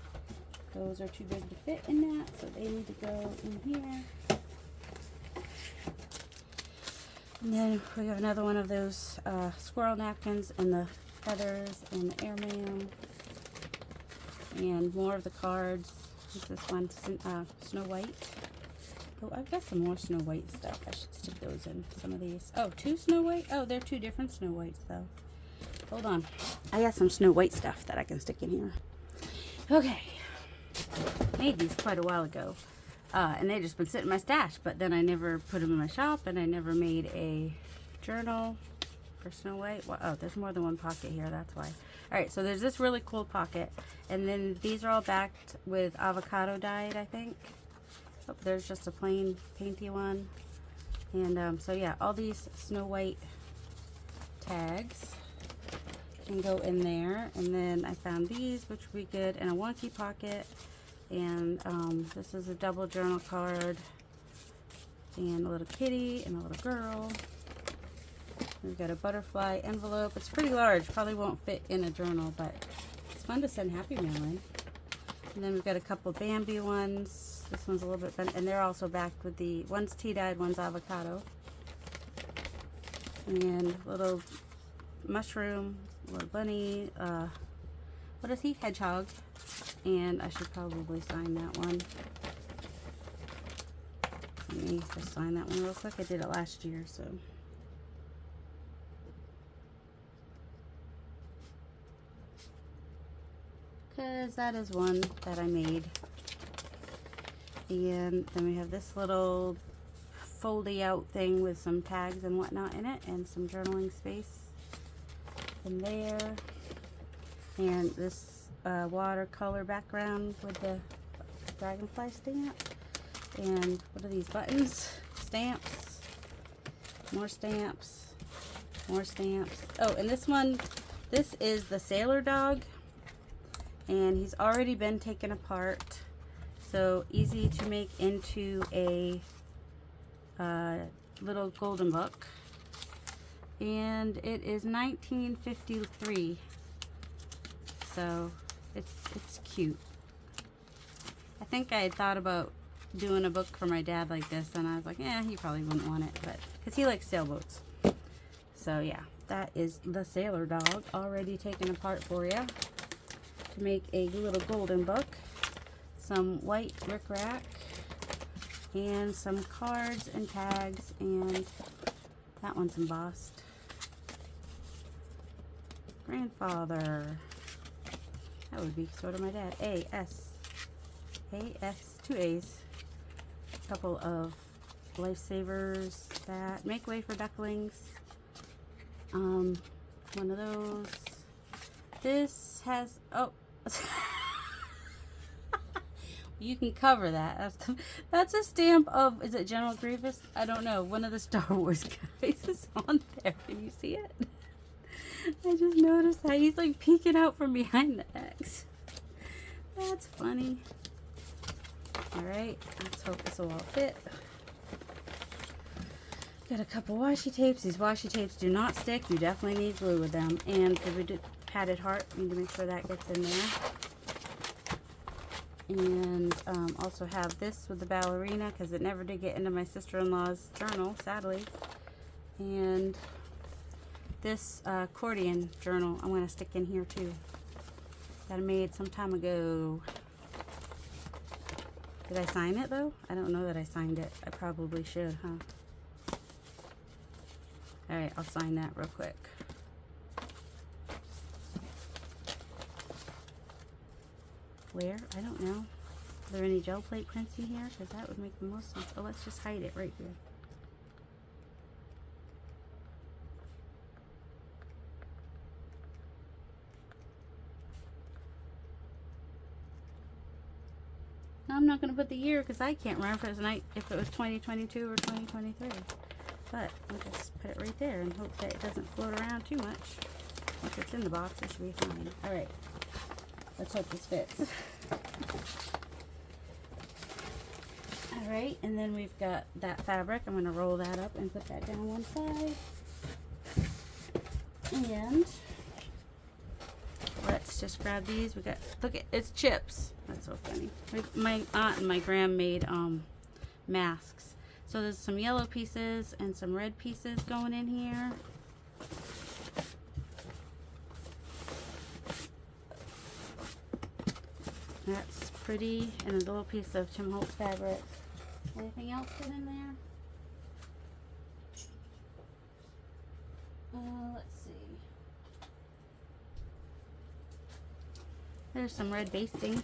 Those are too big to fit in that, so they need to go in here. And then we have another one of those squirrel napkins and the feathers and the airmail. And more of the cards. What's this one? Snow White. Oh, I've got some more Snow White stuff. I should stick those in some of these. Oh, two Snow White? Oh, they're two different Snow Whites, though. Hold on. I got some Snow White stuff that I can stick in here. Okay. Made these quite a while ago. And they just been sitting in my stash, but then I never put them in my shop, and I never made a journal for Snow White. Well, oh, there's more than one pocket here, that's why. Alright, so there's this really cool pocket, and then these are all backed with avocado dyed, I think. Oh, there's just a plain painty one. And so yeah, all these Snow White tags can go in there. And then I found these, which would be good, and a wonky pocket. And this is a double journal card, and a little kitty and a little girl. We've got a butterfly envelope. It's pretty large, probably won't fit in a journal, but it's fun to send Happy Mail in. And then we've got a couple Bambi ones. This one's a little bit bent, and they're also backed with the, one's tea dyed, one's avocado. And little mushroom, little bunny, what is he? Hedgehog. And I should probably sign that one. Let me just sign that one real quick. I did it last year, so. Because that is one that I made. And then we have this little foldy out thing with some tags and whatnot in it, and some journaling space in there. And this watercolor background with the dragonfly stamp. And what are these buttons? Stamps. More stamps. More stamps. Oh, and this one, this is the sailor dog. And he's already been taken apart. So easy to make into a little golden book. And it is 1953. So it's cute. I think I had thought about doing a book for my dad like this, and I was like, yeah, he probably wouldn't want it, but because he likes sailboats. So yeah, that is the sailor dog already taken apart for you to make a little golden book. Some white rickrack and some cards and tags, and that one's embossed. Grandfather. That would be sort of my dad. A-S, two A's. A couple of lifesavers that make way for ducklings. One of those. This has, oh, you can cover that. That's a stamp of, is it General Grievous? I don't know. One of the Star Wars guys is on there. Can you see it? I just noticed that he's like peeking out from behind the X. That's funny. Alright, let's hope this will all fit. Got a couple washi tapes. These washi tapes do not stick. You definitely need glue with them. And the padded heart, need to make sure that gets in there. And also have this with the ballerina, because it never did get into my sister-in-law's journal, sadly. And this accordion journal I'm going to stick in here too, that I made some time ago. Did I sign it though? I don't know that I signed it. I probably should, huh? Alright, I'll sign that real quick. Where? I don't know. Are there any gel plate prints in here? Because that would make the most sense. Oh, let's just hide it right here. I'm not going to put the year because I can't remember if it was 2022 or 2023. But I'll just put it right there and hope that it doesn't float around too much. Once it's in the box, it should be fine. Alright, let's hope this fits. Alright, and then we've got that fabric. I'm going to roll that up and put that down one side. And let's just grab these. We got, look at, it's chips. That's so funny. My aunt and my gram made masks. So there's some yellow pieces and some red pieces going in here. That's pretty. And a little piece of Tim Holtz fabric. Anything else put in there? Let's see. There's some red basting.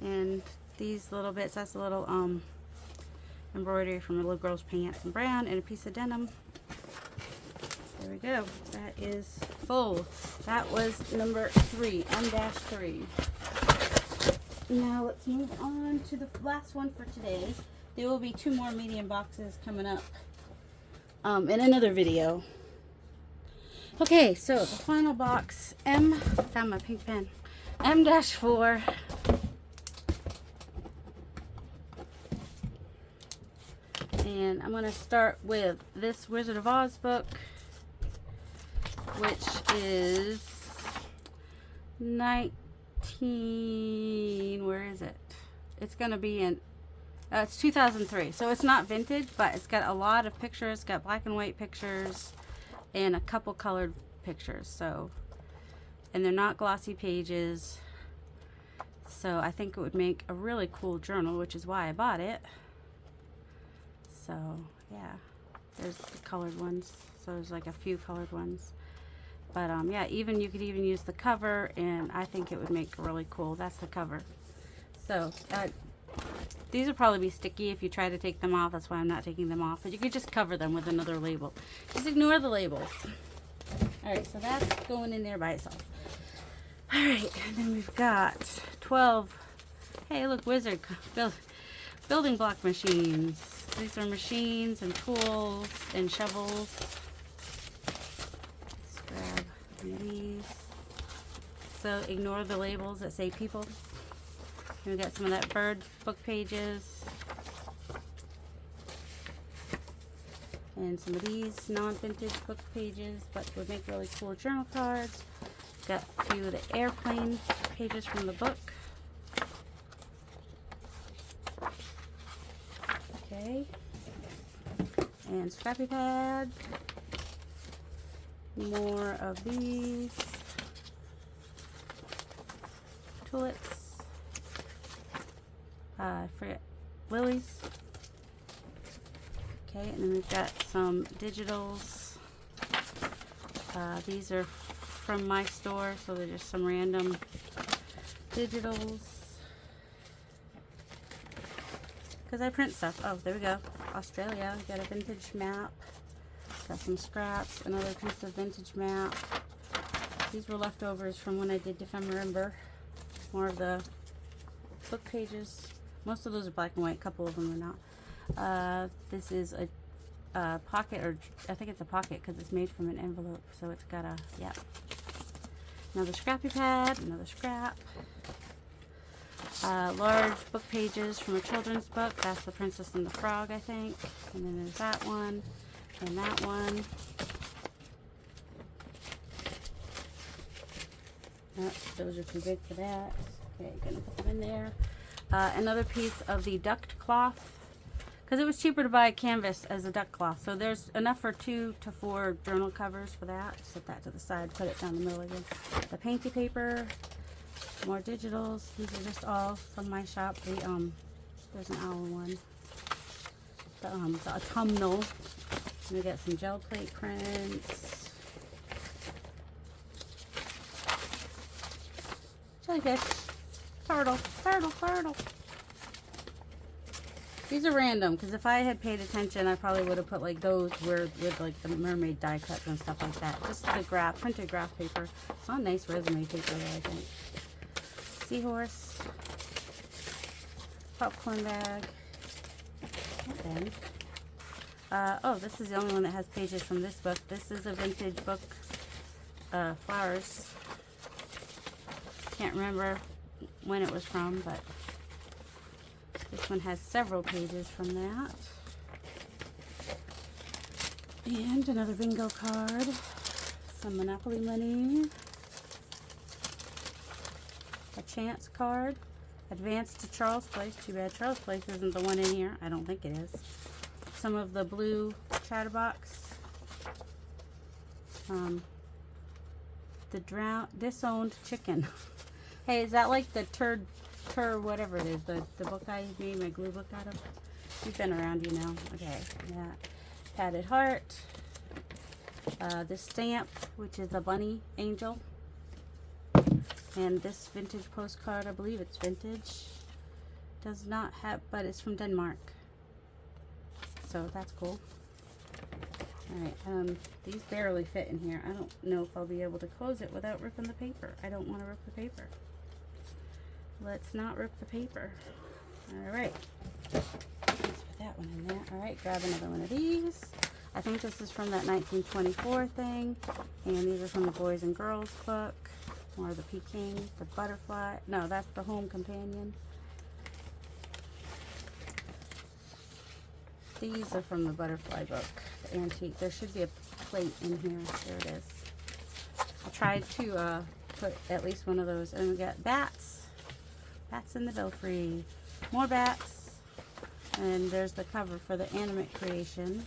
And these little bits, that's a little embroidery from the little girl's pants in brown and a piece of denim. There we go. That is full. That was number 3, M-3. Now let's move on to the last one for today. There will be 2 more medium boxes coming up in another video. Okay, so the final box, found my pink pen, M-4. And I'm going to start with this Wizard of Oz book, which is 19, where is it? It's going to be in, it's 2003. So it's not vintage, but it's got a lot of pictures. It's got black and white pictures and a couple colored pictures. So, and they're not glossy pages. So I think it would make a really cool journal, which is why I bought it. So yeah, there's the colored ones. So there's like a few colored ones. But yeah, even you could even use the cover, and I think it would make really cool. That's the cover. So these will probably be sticky if you try to take them off. That's why I'm not taking them off. But you could just cover them with another label. Just ignore the labels. All right, so that's going in there by itself. All right, and then we've got 12. Hey, look, Wizard building block machines. These are machines and tools and shovels. Let's grab these. So ignore the labels that say people. And we got some of that bird book pages. And some of these non-vintage book pages, but would make really cool journal cards. Got a few of the airplane pages from the book. Okay. And scrappy pad. More of these. Tulips. I forget. Lilies. Okay, and then we've got some digitals. These are from my store, so they're just some random digitals. Because I print stuff. Oh, there we go. Australia. Got a vintage map. Got some scraps. Another piece of vintage map. These were leftovers from when I did Defember. More of the book pages. Most of those are black and white. A couple of them are not. This is a pocket, or I think it's a pocket because it's made from an envelope. So it's got a, yeah. Another scrappy pad. Another scrap. Large book pages from a children's book. That's The Princess and the Frog, I think. And then there's that one. And that one. Oh, those are too big for that. Okay, gonna put them in there. Another piece of the ducked cloth. Because it was cheaper to buy canvas as a duck cloth. So there's enough for 2 to 4 journal covers for that. Set that to the side. Put it down the middle again. The painty paper. More digitals. These are just all from my shop. The there's an owl one. The autumnal. We got some gel plate prints. Jellyfish. Turtle. Turtle. Turtle. These are random because if I had paid attention, I probably would have put like those with like the mermaid die cuts and stuff like that. Just the printed graph paper. It's not nice resume paper though, I think. Seahorse, popcorn bag, and oh, this is the only one that has pages from this book. This is a vintage book, flowers. Can't remember when it was from, but This one has several pages from that. And another bingo card. Some Monopoly money. A chance card. Advanced to Charles Place. Too bad Charles Place isn't the one in here. I don't think it is. Some of the blue chatterbox. The disowned chicken. Hey, is that like the tur whatever it is, the book I made my glue book out of? You've been around, you know. Okay, yeah. Padded heart. This stamp, which is a bunny angel. And this vintage postcard, I believe it's vintage. Does not have, but it's from Denmark. So that's cool. Alright, these barely fit in here. I don't know if I'll be able to close it without ripping the paper. I don't want to rip the paper. Let's not rip the paper. Alright. Let's put that one in there. Alright, grab another one of these. I think this is from that 1924 thing. And these are from the Boys and Girls book. More of the Peking, the butterfly. No, that's the Home Companion. These are from the butterfly book, the antique. There should be a plate in here. There it is. I tried to put at least one of those. And we got bats. Bats in the belfry. More bats. And there's the cover for the animate creation.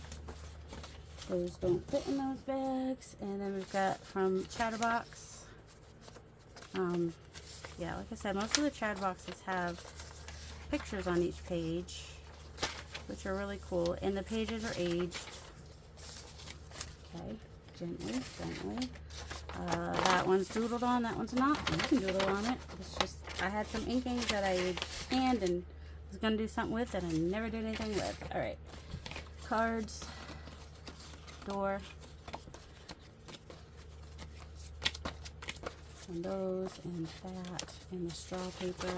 Those don't fit in those bags. And then we've got from Chatterbox. Yeah, like I said, most of the Chatterboxes have pictures on each page, which are really cool, and the pages are aged. Okay, gently, gently. That one's doodled on, that one's not. You can doodle on it. It's just, I had some inkings that I scanned and was going to do something with that I never did anything with. Alright, cards, door, and those, and that, and the straw paper.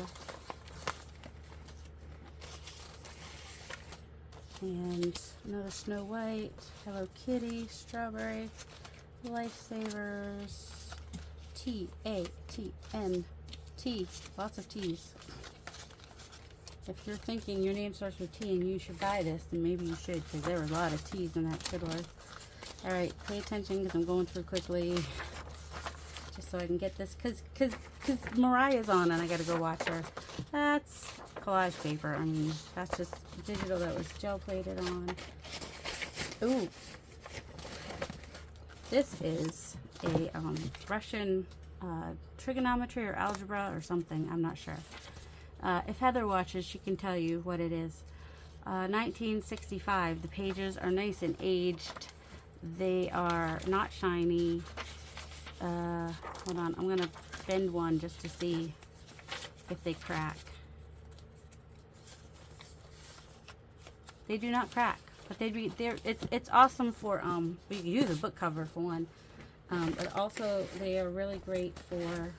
And another Snow White, Hello Kitty, Strawberry, Lifesavers, T-A-T-N-T, lots of T's. If you're thinking your name starts with T and you should buy this, then maybe you should, because there were a lot of T's in that fiddler. Alright, pay attention because I'm going through quickly, just so I can get this, because Mariah's on and I gotta go watch her. That's collage paper. I mean, that's just digital that was gel plated on. Ooh. This is a Russian trigonometry or algebra or something. I'm not sure. If Heather watches, she can tell you what it is. 1965. The pages are nice and aged. They are not shiny. Hold on. I'm going to bend one just to see if they crack. They do not crack, but it's awesome for we can use a book cover for one, but also they are really great for, I'm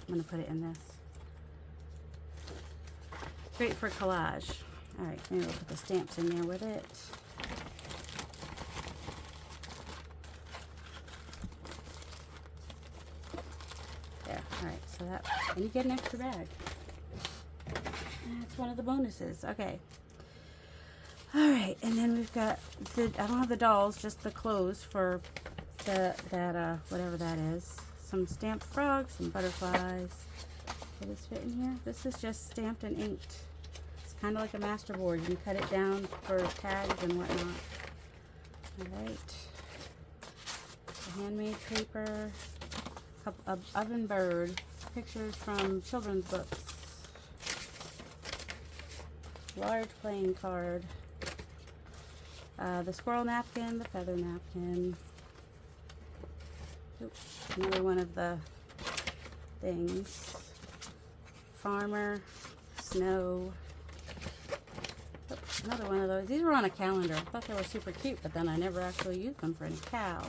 gonna put it in this, great for collage. All right, maybe we'll put the stamps in there with it. There. All right, so that, and you get an extra bag. That's one of the bonuses. Okay. Alright, and then we've got the, I don't have the dolls, just the clothes for whatever that is. Some stamped frogs, some butterflies. Will this fit in here? This is just stamped and inked. It's kind of like a masterboard. You can cut it down for tags and whatnot. Alright. Handmade paper. Oven bird. Pictures from children's books. Large playing card. The squirrel napkin, the feather napkin. Oops, another one of the things. Farmer, snow. Oops, another one of those. These were on a calendar. I thought they were super cute, but then I never actually used them for any cow.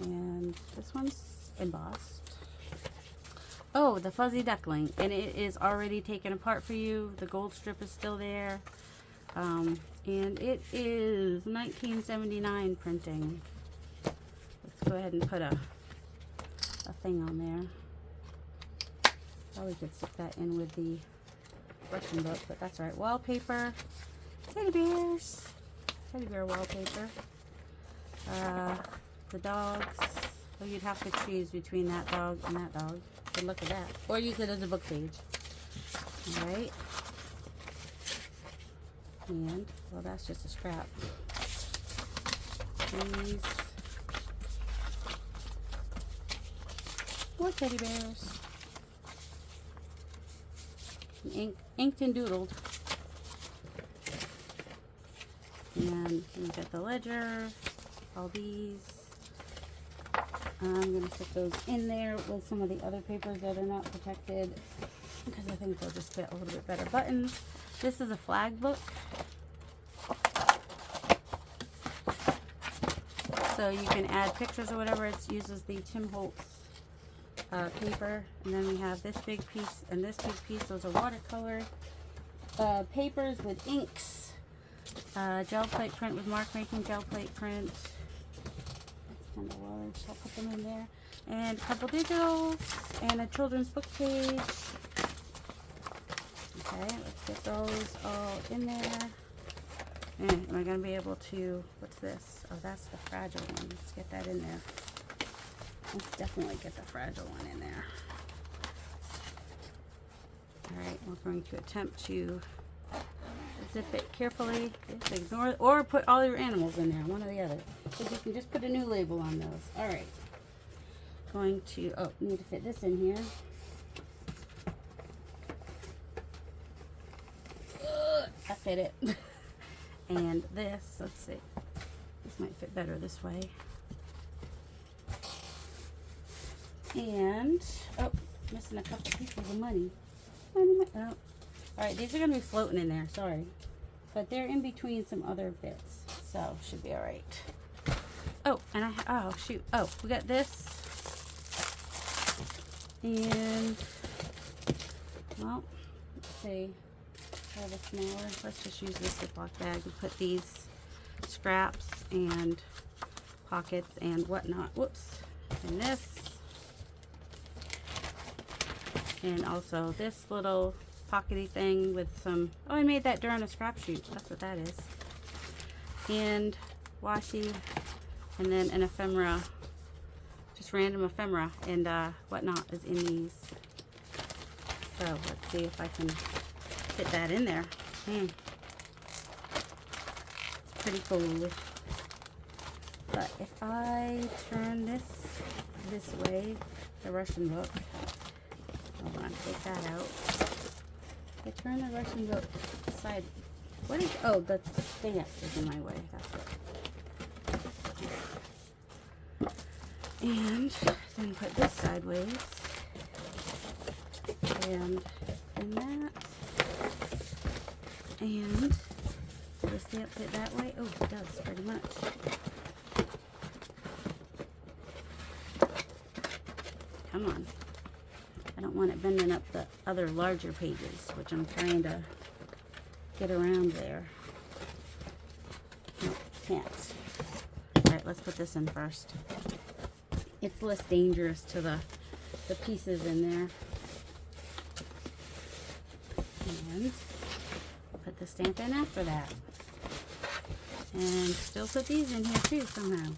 And this one's embossed. Oh, the fuzzy duckling, and it is already taken apart for you. The gold strip is still there, and it is 1979 printing. Let's go ahead and put a thing on there. Probably could stick that in with the Russian book, but that's all right. Wallpaper, teddy bears, teddy bear wallpaper. The dogs. Well, you'd have to choose between that dog and that dog. Good look at that. Or use it as a book page. All right. And, well, that's just a scrap. These. More teddy bears. Inked and doodled. And we got the ledger, all these. I'm going to stick those in there with some of the other papers that are not protected because I think they'll just fit a little bit better. Buttons. This is a flag book. So you can add pictures or whatever. It uses the Tim Holtz paper. And then we have this big piece and this big piece. Those are watercolor papers with inks. Gel plate print with mark making gel plate print. That's kind of large. I'll put them in there. And a couple digitals and a children's book page. Okay, let's get those all in there. And am I going to be able to, what's this? Oh, that's the fragile one. Let's get that in there. Let's definitely get the fragile one in there. Alright, we're going to attempt to zip it carefully. Ignore, or put all your animals in there, one or the other. So you can just put a new label on those. Alright. Going to, oh, need to fit this in here. I fit it. And this, let's see. This might fit better this way. And, oh, missing a couple pieces of money. Oh. Alright, these are going to be floating in there, sorry. But they're in between some other bits, so should be alright. Oh, and oh, shoot. Oh, we got this. And, well, let's see. Have a smaller. Let's just use this Ziploc bag and put these scraps and pockets and whatnot. Whoops. And this. And also this little pockety thing with some, oh, I made that during a scrap shoot. That's what that is. And washi. And then an ephemera. Just random ephemera and whatnot is in these. So let's see if I can fit that in there. It's pretty cool. But if I turn this way, the Russian book, hold on, take that out. If I turn the Russian book side, what is, oh, the stamp is in my way, that's it. And then put this sideways, and that. And does the stamp fit that way? Oh, it does, pretty much. Come on. I don't want it bending up the other larger pages, which I'm trying to get around there. No, can't. Alright, let's put this in first. It's less dangerous to the pieces in there. And put the stamp in after that. And still put these in here too somehow.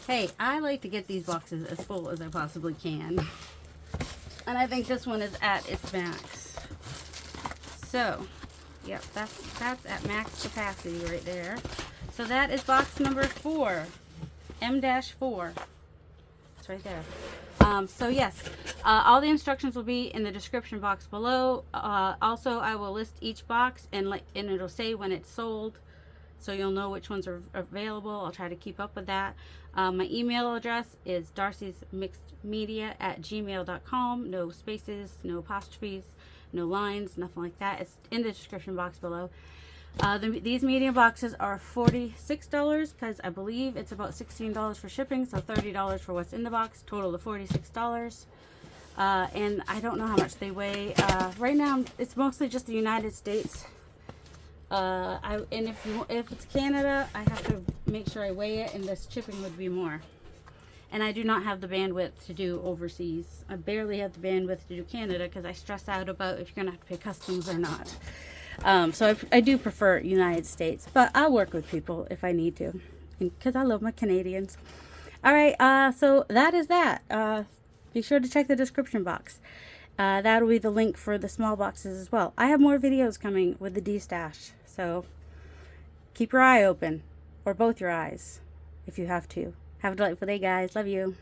Hey, I like to get these boxes as full as I possibly can. And I think this one is at its max. So, yep, that's at max capacity right there. So that is box number 4. M-4. It's right there. So yes, all the instructions will be in the description box below. Also, I will list each box and it'll say when it's sold, so you'll know which ones are available. I'll try to keep up with that. My email address is darcysmixedmedia@gmail.com. No spaces, no apostrophes, no lines, nothing like that. It's in the description box below. These medium boxes are $46 because I believe it's about $16 for shipping, so $30 for what's in the box, total of $46. And I don't know how much they weigh. Right now, it's mostly just the United States. And if it's Canada, I have to make sure I weigh it, and this shipping would be more. And I do not have the bandwidth to do overseas. I barely have the bandwidth to do Canada because I stress out about if you're going to have to pay customs or not. So I do prefer United States, but I'll work with people if I need to, because I love my Canadians. All right, so that is that. Be sure to check the description box. That'll be the link for the small boxes as well. I have more videos coming with the destash, so keep your eye open, or both your eyes, if you have to. Have a delightful day, guys. Love you.